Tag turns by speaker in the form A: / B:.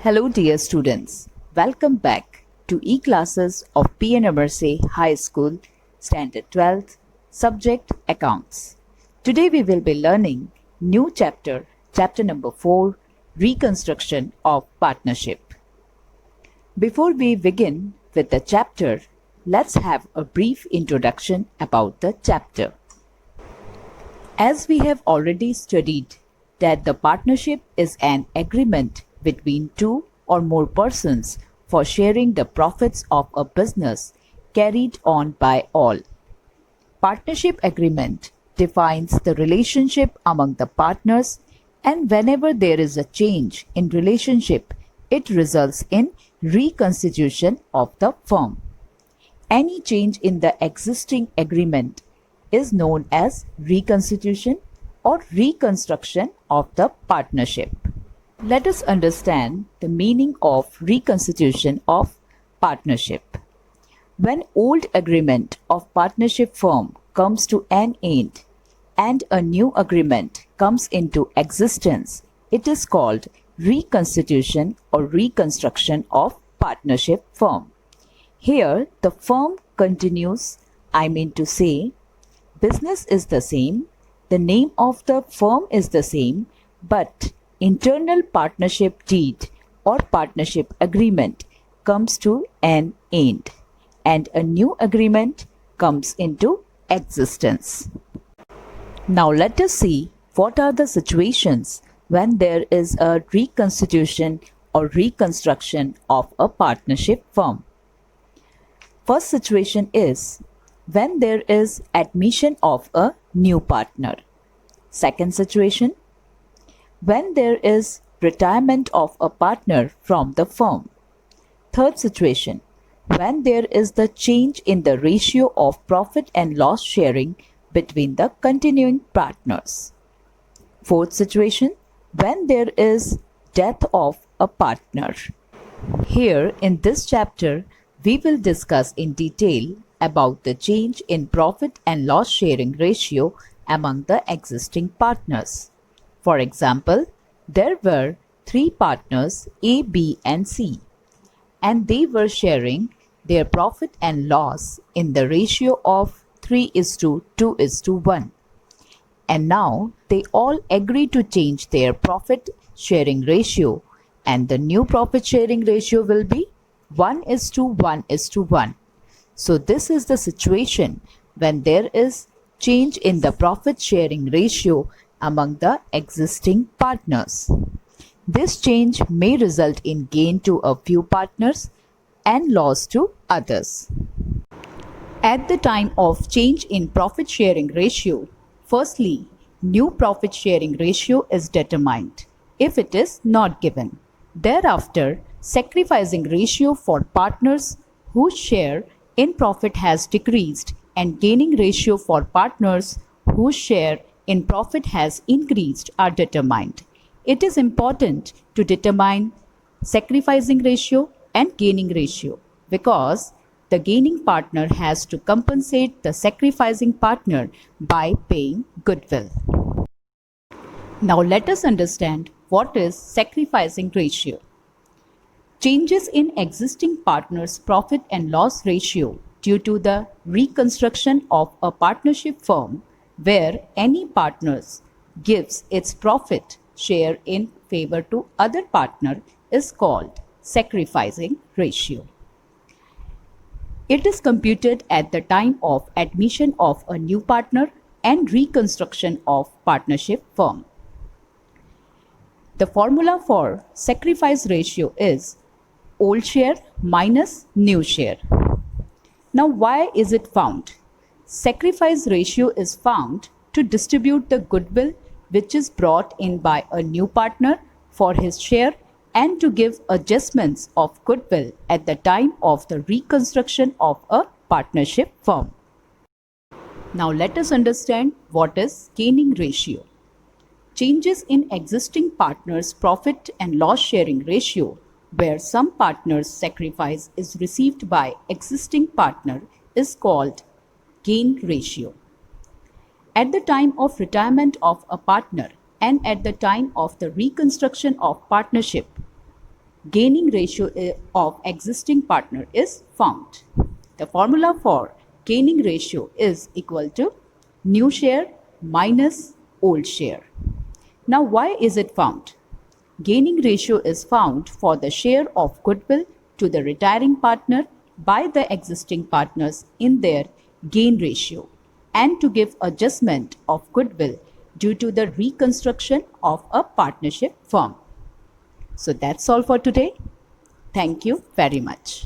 A: Hello, dear students. Welcome back to e-classes of PNMRC High School, Standard 12th, Subject Accounts. Today we will be learning new chapter, chapter number 4, Reconstruction of Partnership. Before we begin with the chapter, let's have a brief introduction about the chapter. As we have already studied that the partnership is an agreement between two or more persons for sharing the profits of a business carried on by all. Partnership agreement defines the relationship among the partners, and whenever there is a change in relationship, it results in reconstitution of the firm. Any change in the existing agreement is known as reconstitution or reconstruction of the partnership. Let us understand the meaning of reconstitution of partnership. When old agreement of partnership firm comes to an end and a new agreement comes into existence, it is called reconstitution or reconstruction of partnership firm. Here the firm continues, business is the same, the name of the firm is the same, but internal partnership deed or partnership agreement comes to an end and a new agreement comes into existence. Now let us see what are the situations when there is a reconstitution or reconstruction of a partnership firm. First situation is when there is admission of a new partner. Second situation, when there is retirement of a partner from the firm. Third situation, when there is the change in the ratio of profit and loss sharing between the continuing partners. Fourth situation, when there is death of a partner. Here in this chapter, we will discuss in detail about the change in profit and loss sharing ratio among the existing partners. For example, there were 3 partners A, B and C, and they were sharing their profit and loss in the ratio of 3:2:1. And now they all agree to change their profit sharing ratio, and the new profit sharing ratio will be 1:1:1. So this is the situation when there is change in the profit sharing ratio among the existing partners. This change may result in gain to a few partners and loss to others. At the time of change in profit sharing ratio, firstly, new profit sharing ratio is determined if it is not given. Thereafter, sacrificing ratio for partners whose share in profit has decreased and gaining ratio for partners whose share in profit has increased are determined. It is important to determine sacrificing ratio and gaining ratio because the gaining partner has to compensate the sacrificing partner by paying goodwill. Now let us understand what is sacrificing ratio. Changes in existing partners' profit and loss ratio due to the reconstruction of a partnership firm where any partners gives its profit share in favor to other partner is called sacrificing ratio. It is computed at the time of admission of a new partner and reconstruction of partnership firm. The formula for sacrifice ratio is old share minus new share. Now why is it found? Sacrifice ratio is found to distribute the goodwill which is brought in by a new partner for his share and to give adjustments of goodwill at the time of the reconstruction of a partnership firm. Now let us understand what is gaining ratio. Changes in existing partners' profit and loss sharing ratio where some partner's sacrifice is received by existing partner is called gain ratio. At the time of retirement of a partner and at the time of the reconstruction of partnership, gaining ratio of existing partner is found. The formula for gaining ratio is equal to new share minus old share. Now, why is it found? Gaining ratio is found for the share of goodwill to the retiring partner by the existing partners in their gain ratio and to give adjustment of goodwill due to the reconstruction of a partnership firm. So that's all for today. Thank you very much.